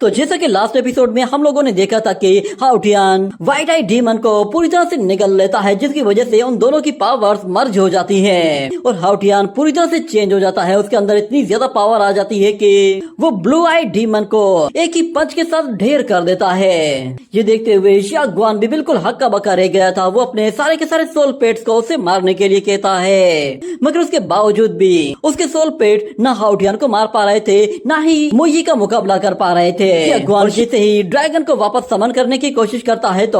तो जैसा कि लास्ट एपिसोड में हम लोगों ने देखा था कि हाउटियान व्हाइट आई डीमन को पूरी तरह से निगल लेता है, जिसकी वजह से उन दोनों की पावर्स मर्ज हो जाती हैं और हाउटियान पूरी तरह से चेंज हो जाता है। उसके अंदर इतनी ज्यादा पावर आ जाती है कि वो ब्लू आई डीमन को एक ही पंच के साथ ढेर कर देता है। ये देखते हुए शागवान भी बिल्कुल हक्का बक्का रह गया था। वो अपने सारे के सारे सोल पेट्स को उसे मारने के लिए कहता है, मगर उसके बावजूद भी उसके सोल पेट न हाउटियान को मार पा रहे थे, न ही मोई का मुकाबला कर पा रहे थे। शागवान जैसे ही ड्रैगन को वापस समन करने की कोशिश करता है तो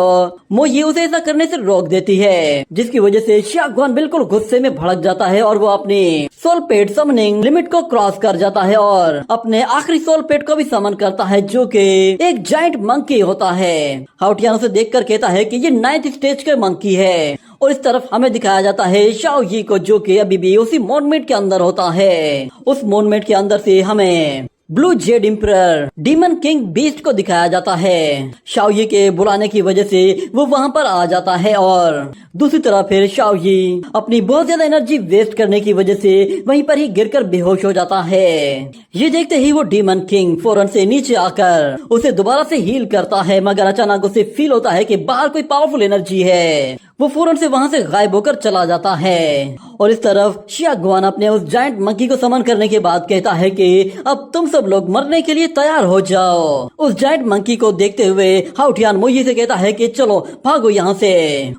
मोई उसे ऐसा करने से रोक देती है, जिसकी वजह से शागवान बिल्कुल गुस्से में भड़क जाता है और वो अपनी सोल पेट समनिंग लिमिट को क्रॉस कर जाता है और अपने आखिरी सोल पेट को भी समन करता है, जो कि एक जाइंट मंकी होता है। हाउटियान उसे देखकर कहता है कि ये 9th स्टेज का मंकी है। और इस तरफ हमें दिखाया जाता है शाओयी को, जो कि अभी भी उसी मोनमेट के अंदर होता है। उस मोनमेट के अंदर से हमें blue jade emperor demon king beast को दिखाया जाता है। शाओयी के बुलाने की वजह से वो वहाँ पर आ जाता है और दूसरी तरफ फिर शाओयी अपनी बहुत ज्यादा एनर्जी वेस्ट करने की वजह से वहीं पर ही गिरकर बेहोश हो जाता है। ये देखते ही वो डीमन किंग फौरन से नीचे आकर उसे दोबारा से हील करता है, मगर अचानक उसे फील होता है कि बाहर कोई पावरफुल एनर्जी है। वो फौरन से वहाँ से गायब होकर चला जाता है। और इस तरफ शागवान अपने उस जायंट मंकी को समन करने के बाद कहता है कि अब तुम सब लोग मरने के लिए तैयार हो जाओ। उस जायंट मंकी को देखते हुए हाउटियान मोई से कहता है कि चलो भागो यहाँ से।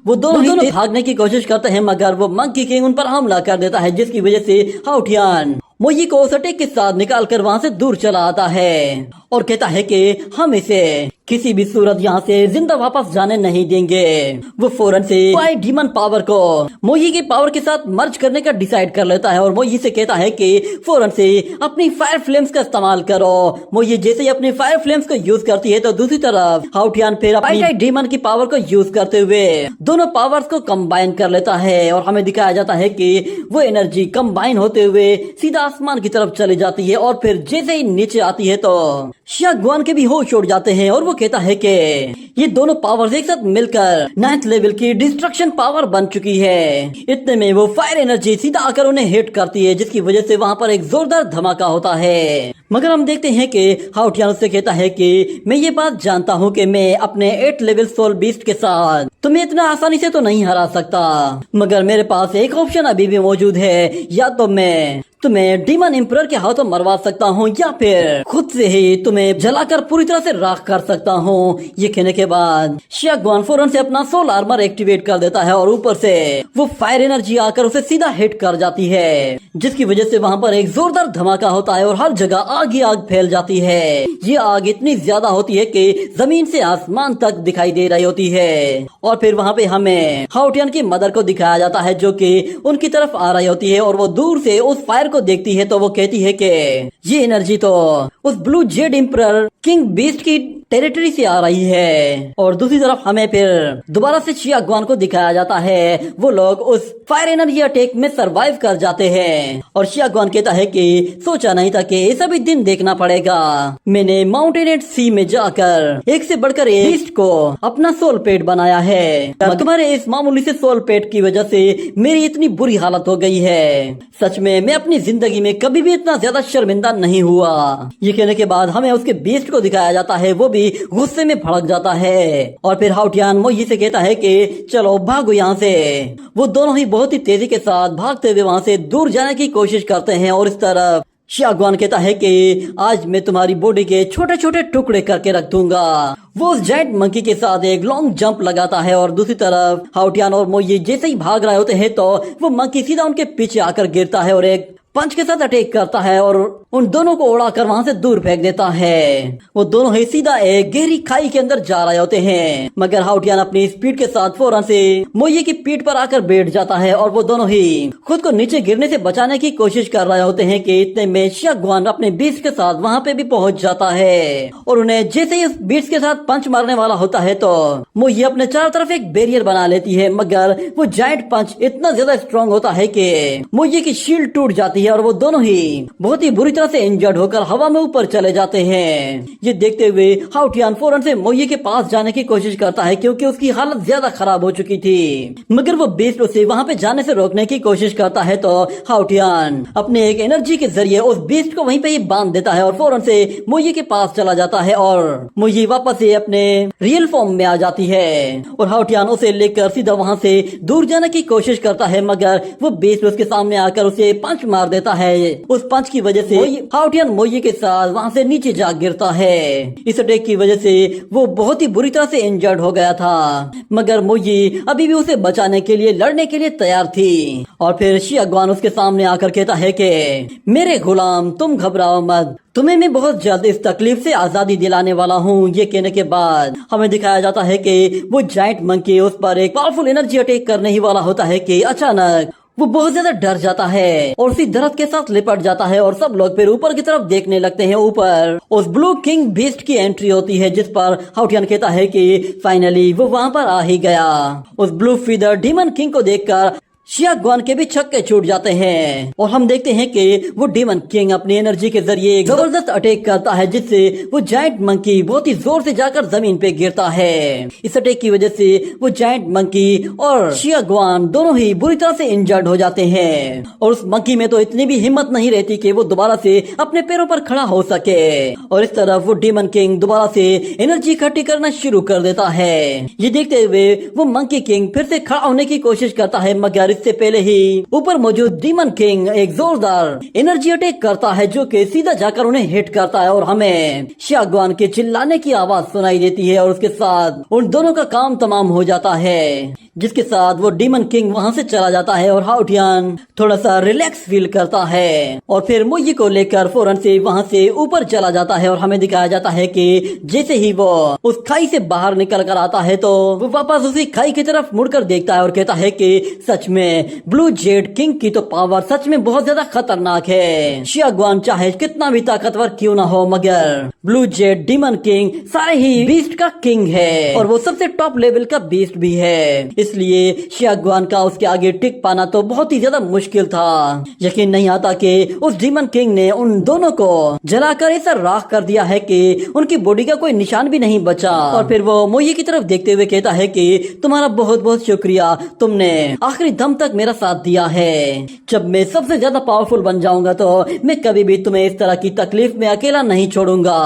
वो दोनों भागने की कोशिश करते हैं, मगर वो मंकी किंग उन पर हमला कर देता है, जिसकी वजह से हाउटियान मोई को सटेक के साथ निकालकर वहाँ से दूर चला आता है और कहता है कि हम इसे किसी भी सूरत यहाँ से जिंदा वापस जाने नहीं देंगे। वो फौरन से वाइट डीमन पावर को मोई की पावर के साथ मर्ज करने का डिसाइड कर लेता है और मोई से कहता है कि फौरन से अपनी फायर फ्लेम्स का इस्तेमाल करो। मोई जैसे ही अपनी फायर फ्लेम्स को यूज करती है तो दूसरी तरफ हाउटियान फिर अपनी डीमन की पावर को यूज करते हुए दोनों पावर्स को कंबाइन कर लेता है और हमें दिखाया जाता है कि वो एनर्जी कंबाइन होते हुए सीधा आसमान की तरफ चली जाती है और फिर जैसे ही नीचे आती है तो शागवान के भी होश उड़ जाते हैं और वो कहता है कि ये दोनों पावर्स एक साथ मिलकर 9th लेवल की डिस्ट्रक्शन पावर बन चुकी है। इतने में वो फायर एनर्जी सीधा आकर उन्हें हिट करती है, जिसकी वजह से वहाँ पर एक जोरदार धमाका होता है। मगर हम देखते हैं कि हाउटियान उससे कहता है कि मैं ये बात जानता हूँ कि मैं अपने 8th लेवल सोल बीस्ट के साथ तुम्हें इतना आसानी से तो नहीं हरा सकता, मगर मेरे पास एक ऑप्शन अभी भी मौजूद है। या तो मैं तुम्हें डीमन एम्परर के हाथों मरवा सकता हूँ या फिर खुद से ही तुम्हें जलाकर पूरी तरह से राख कर सकता हूँ। ये कहने के बाद शागवान फौरन से अपना सोल आर्मर एक्टिवेट कर देता है और ऊपर से वो फायर एनर्जी आकर उसे सीधा हिट कर जाती है, जिसकी वजह से वहाँ पर एक जोरदार धमाका होता है और हर जगह आग ही आग फैल जाती है। ये आग इतनी ज्यादा होती है कि जमीन से आसमान तक दिखाई दे रही होती है। और फिर वहाँ पे हमें हाउटियान की मदर को दिखाया जाता है, जो कि उनकी तरफ आ रही होती है और वो दूर से उस फायर को देखती है तो वो कहती है कि ये एनर्जी तो उस ब्लू जेड इंपरर किंग बीस्ट की टेरिटरी से आ रही है। और दूसरी तरफ हमें फिर दोबारा से शागवान को दिखाया जाता है। वो लोग उस फायर एनर्जी अटैक में सरवाइव कर जाते हैं और शागवान कहता है कि सोचा नहीं था कि ये सभी दिन देखना पड़ेगा। मैंने माउंटेनेड सी में जाकर एक से बढ़कर एक बीस्ट को अपना सोल पेट बनाया है। तुम्हारे इस मामूली से सोल पेट की वजह से मेरी इतनी बुरी हालत हो गई है। सच में मैं अपनी जिंदगी में कभी भी इतना ज्यादा शर्मिंदा नहीं हुआ। ये कहने के बाद हमें उसके बीस्ट को दिखाया जाता है। वो भी गुस्से में भड़क जाता है और फिर हाउटियान मोई से कहता है कि चलो भागो यहाँ से। वो दोनों ही बहुत ही तेजी के साथ भागते हुए वहाँ से दूर जाने की कोशिश करते हैं और इस तरफ शागवान कहता है कि आज मैं तुम्हारी बॉडी के छोटे छोटे टुकड़े करके रख दूंगा। वो उस जायंट मंकी के साथ एक लॉन्ग जंप लगाता है और दूसरी तरफ हाउटियान और मोई जैसे ही भाग रहे होते हैं तो वो मंकी सीधा उनके पीछे आकर गिरता है और एक पंच के साथ अटैक करता है और उन दोनों को उड़ाकर वहाँ से दूर फेंक देता है। वो दोनों ही सीधा एक गहरी खाई के अंदर जा रहे होते हैं, मगर हाउटियान अपनी स्पीड के साथ फौरन से मोई की पीठ पर आकर बैठ जाता है और वो दोनों ही खुद को नीचे गिरने से बचाने की कोशिश कर रहे होते हैं कि इतने में शागवान अपने बीस्ट के साथ वहाँ पे भी पहुँच जाता है और उन्हें जैसे ही बीस्ट के साथ पंच मारने वाला होता है तो मोई अपने चारों तरफ एक बैरियर बना लेती है, मगर वो जायंट पंच इतना ज्यादा स्ट्रॉन्ग होता है कि मोई की शील्ड टूट जाती है और वो दोनों ही बहुत ही बुरी तरह से इंजर्ड होकर हवा में ऊपर चले जाते हैं। ये देखते हुए हाउटियान फौरन से मोये के पास जाने की कोशिश करता है क्योंकि उसकी हालत ज्यादा खराब हो चुकी थी, मगर वो बीस्ट उसे वहाँ पे जाने से रोकने की कोशिश करता है। तो हाउटियान अपने एक एनर्जी के जरिए उस बीस्ट को वहीं पे ही बांध देता है और फौरन से मोये के पास चला जाता है और मोये वापस से अपने रियल फॉर्म में आ जाती है और हाउटियान उसे लेकर सीधा वहाँ से दूर जाने की कोशिश करता है, मगर वो बीस्ट उसके सामने आकर उसे पंच मार देता है। उस पंच की वजह से हाउटियान मोये के साथ वहाँ से नीचे जा गिरता है। इस अटैक की वजह से वो बहुत ही बुरी तरह से इंजर्ड हो गया था, मगर मोये अभी भी उसे बचाने के लिए लड़ने के लिए तैयार थी। और फिर शियागवान उसके सामने आकर कहता है कि मेरे गुलाम तुम घबराओ मत, तुम्हें मैं बहुत जल्द इस तकलीफ से आजादी दिलाने वाला हूँ। ये कहने के बाद हमें दिखाया जाता है कि वो जायंट मंकी उस पर एक पावरफुल एनर्जी अटैक करने ही वाला होता है कि अचानक वो बहुत ज्यादा डर जाता है और उसी दर्द के साथ लिपट जाता है और सब लोग फिर ऊपर की तरफ देखने लगते हैं। ऊपर उस ब्लू किंग बीस्ट की एंट्री होती है, जिस पर हाउटियान कहता है कि फाइनली वो वहाँ पर आ ही गया। उस ब्लू फीदर डीमन किंग को देखकर शियागवान के भी छक्के छूट जाते हैं और हम देखते हैं कि वो डीमन किंग अपनी एनर्जी के जरिए जबरदस्त अटैक करता है, जिससे वो जायंट मंकी बहुत ही जोर से जाकर जमीन पे गिरता है। इस अटैक की वजह से वो जायंट मंकी और शियागवान दोनों ही बुरी तरह से इंजर्ड हो जाते हैं और उस मंकी में तो इतनी भी हिम्मत नहीं रहती कि वो दोबारा से अपने पैरों पर खड़ा हो सके। और इस तरफ वो डीमन किंग दोबारा से एनर्जी इकट्ठी करना शुरू कर देता है। ये देखते हुए वो मंकी किंग फिर से खड़ा होने की कोशिश करता है, मगर इससे पहले ही ऊपर मौजूद डीमन किंग एक जोरदार एनर्जी अटैक करता है जो कि सीधा जाकर उन्हें हिट करता है और हमें शियागवान के चिल्लाने की आवाज सुनाई देती है और उसके साथ उन दोनों का काम तमाम हो जाता है, जिसके साथ वो डीमन किंग वहाँ से चला जाता है और हाउटियान थोड़ा सा रिलैक्स फील करता है और फिर मोये को लेकर फौरन से वहाँ से ऊपर चला जाता है। और हमें दिखाया जाता है कि जैसे ही वो उस खाई से बाहर निकल कर आता है तो वो वापस उसी खाई की तरफ मुड़कर देखता है और कहता है कि सच में ब्लू जेड किंग की तो पावर सच में बहुत ज्यादा खतरनाक है। शियागवान चाहे कितना भी ताकतवर क्यों ना हो, मगर ब्लू जेड डीमन किंग सारे ही बीस्ट का किंग है और वो सबसे टॉप लेवल का बीस्ट भी है, इसलिए शियागवान का उसके आगे टिक पाना तो बहुत ही ज्यादा मुश्किल था। यकीन नहीं आता कि उस डीमन किंग ने उन दोनों को जलाकर ऐसा राख कर दिया है कि उनकी बॉडी का कोई निशान भी नहीं बचा। और फिर वो मोये की तरफ देखते हुए कहता है कि तुम्हारा बहुत बहुत शुक्रिया, तुमने आखिरी दम तक मेरा साथ दिया है। जब मैं सबसे ज्यादा पावरफुल बन जाऊंगा तो मैं कभी भी तुम्हें इस तरह की तकलीफ में अकेला नहीं छोड़ूंगा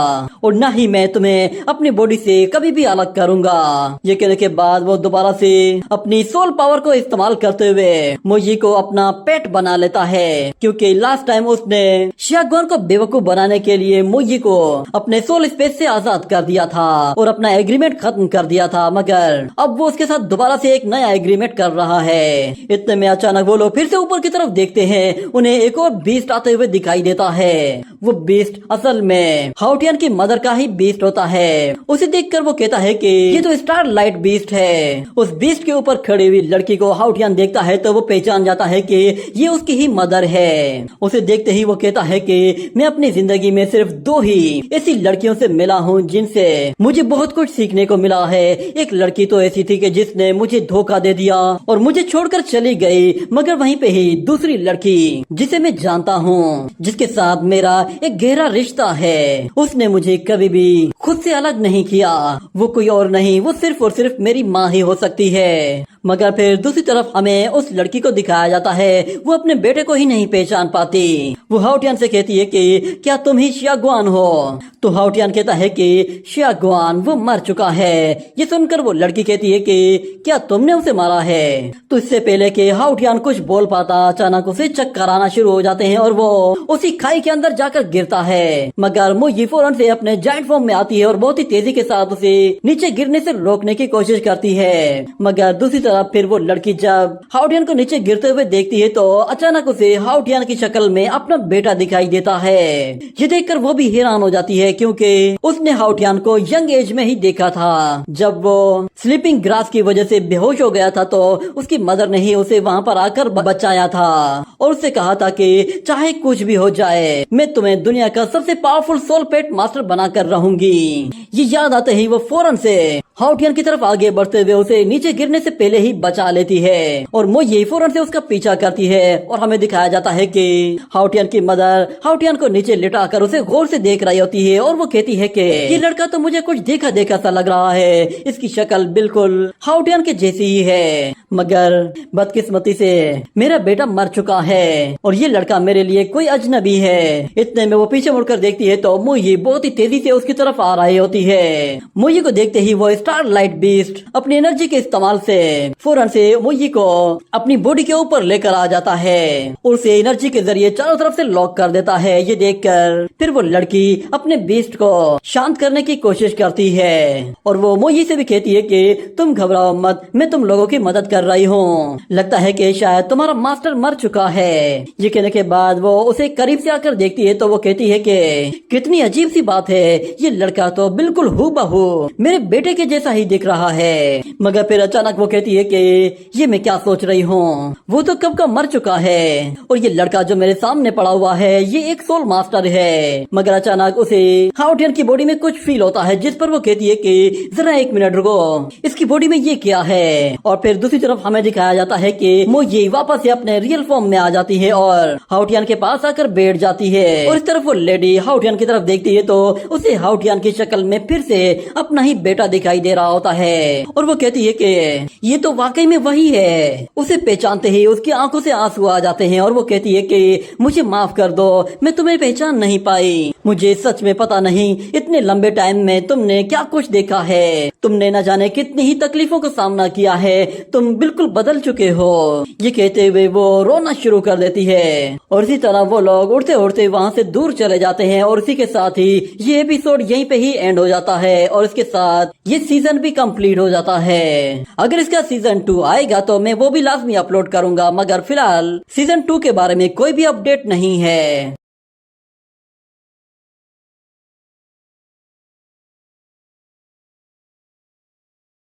और न ही मैं तुम्हें अपनी बॉडी से कभी भी अलग करूंगा। ये कहने के बाद वो दोबारा से अपनी सोल पावर को इस्तेमाल करते हुए मोये को अपना पेट बना लेता है, क्योंकि लास्ट टाइम उसने शियागवान को बेवकूफ बनाने के लिए मोये को अपने सोल स्पेस से आजाद कर दिया था और अपना एग्रीमेंट खत्म कर दिया था, मगर अब वो उसके साथ दोबारा से एक नया एग्रीमेंट कर रहा है। इतने में अचानक वो लोग फिर से ऊपर की तरफ देखते हैं, उन्हें एक और बीस्ट आते हुए दिखाई देता है। वो बीस्ट असल में हाउटियान की मदर का ही बीस्ट होता है। उसे देखकर वो कहता है कि ये तो स्टार लाइट बीस्ट है। उस बीस्ट के ऊपर खड़ी हुई लड़की को हाउटियान देखता है तो वो पहचान जाता है कि ये उसकी ही मदर है। उसे देखते ही वो कहता है कि मैं अपनी जिंदगी में सिर्फ 2 ही ऐसी लड़कियों से मिला हूँ जिनसे मुझे बहुत कुछ सीखने को मिला है। एक लड़की तो ऐसी थी कि जिसने मुझे धोखा दे दिया और मुझे छोड़कर चली गई, मगर वहीं पे ही दूसरी लड़की जिसे मैं जानता हूँ, जिसके साथ मेरा एक गहरा रिश्ता है, उसने मुझे कभी भी खुद से अलग नहीं किया। वो कोई और नहीं, वो सिर्फ और सिर्फ मेरी माँ ही हो सकती है। मगर फिर दूसरी तरफ हमें उस लड़की को दिखाया जाता है, वो अपने बेटे को ही नहीं पहचान पाती। वो हाउटियान से कहती है कि क्या तुम ही शियागवान हो? तो हाउटियान कहता है कि शियागवान वो मर चुका है। ये सुनकर वो लड़की कहती है कि क्या तुमने उसे मारा है? तो इससे पहले कि हाउटियान कुछ बोल पाता, अचानक उसे चक्कर आना शुरू हो जाते हैं और वो उसी खाई के अंदर जाकर गिरता है। मगर मोये फौरन से अपने जायंट फॉर्म में आती है और बहुत ही तेजी के साथ उसे नीचे गिरने से रोकने की कोशिश करती है। मगर दूसरी तरफ फिर वो लड़की जब हाउटियान को नीचे गिरते हुए देखती है तो अचानक उसे हाउटियान की शक्ल में अपना बेटा दिखाई देता है। ये देखकर वो भी हैरान हो जाती है, क्योंकि उसने हाउटियान को यंग एज में ही देखा था। जब वो स्लीपिंग ग्रास की वजह से बेहोश हो गया था तो उसकी मदर ने ही उसे वहाँ पर आकर बचाया था और उससे कहा था कि चाहे कुछ भी हो जाए मैं तुम्हें दुनिया का सबसे पावरफुल सोल पेट मास्टर बनाकर रहूंगी। ये याद आते ही वो फौरन से हाउटियन की तरफ आगे बढ़ते हुए उसे नीचे गिरने से पहले ही बचा लेती है और मोये फौरन से उसका पीछा करती है और हमें दिखाया जाता है कि हाउटियन की मदर हाउटियन को नीचे लिटाकर उसे गौर से देख रही होती है और वो कहती है कि ये लड़का तो मुझे कुछ देखा देखा सा लग रहा है, इसकी शक्ल बिल्कुल हाउटियन के जैसी ही है, मगर बदकिस्मती से मेरा बेटा मर चुका है और ये लड़का मेरे लिए कोई अजनबी है। इतने में वो पीछे मुड़कर देखती है तो मोये बहुत ही तेजी से उसकी तरफ आ रही होती है। मोये को देखते ही वो स्टार लाइट बीस्ट अपनी एनर्जी के इस्तेमाल से फौरन से मोये को अपनी बॉडी के ऊपर लेकर आ जाता है और उसे एनर्जी के जरिए चारों तरफ से लॉक कर देता है। ये देखकर फिर वो लड़की अपने बीस्ट को शांत करने की कोशिश करती है और वो मोये से भी कहती है कि तुम घबराओ मत, मैं तुम लोगों की मदद कर रही हूँ, लगता है कि शायद तुम्हारा मास्टर मर चुका है। ये कहने के बाद वो उसे करीब से आकर देखती है तो वो कहती है कि कितनी अजीब सी बात है, ये लड़का तो बिल्कुल हूबहू मेरे बेटे के जैसा ही दिख रहा है। मगर फिर अचानक वो कहती है कि ये मैं क्या सोच रही हूँ, वो तो कब का मर चुका है और ये लड़का जो मेरे सामने पड़ा हुआ है ये एक सोल मास्टर है। मगर अचानक उसे हाउटियन की बॉडी में कुछ फील होता है जिस पर वो कहती है कि जरा एक मिनट रुको, इसकी बॉडी में ये क्या है। और फिर दूसरी तरफ हमें दिखाया जाता है कि मोये वापस से अपने रियल फॉर्म में आ जाती है और हाउटियन के पास आकर बैठ जाती है और इस तरफ वो लेडी हाउटियन की तरफ देखती है तो उसे हाउटियन की शक्ल में फिर से अपना ही बेटा दिखाई दे रहा होता है और वो कहती है कि ये तो वाकई में वही है। उसे पहचानते ही उसकी आंखों से आंसू आ जाते हैं और वो कहती है कि मुझे माफ कर दो, मैं तुम्हें पहचान नहीं पाई, मुझे सच में पता नहीं इतने लंबे टाइम में तुमने क्या कुछ देखा है, तुमने न जाने कितनी ही तकलीफों का सामना किया है, तुम बिल्कुल बदल चुके हो। ये कहते हुए वो रोना शुरू कर देती है और इसी तरह वो लोग उड़ते उड़ते वहाँ से दूर चले जाते हैं और इसी के साथ ही ये एपिसोड यहीं पे ही एंड हो जाता है और इसके साथ ये सीजन भी कंप्लीट हो जाता है। अगर इसका सीजन 2 आएगा तो मैं वो भी लाजमी अपलोड करूंगा, मगर फिलहाल सीजन 2 के बारे में कोई भी अपडेट नहीं है।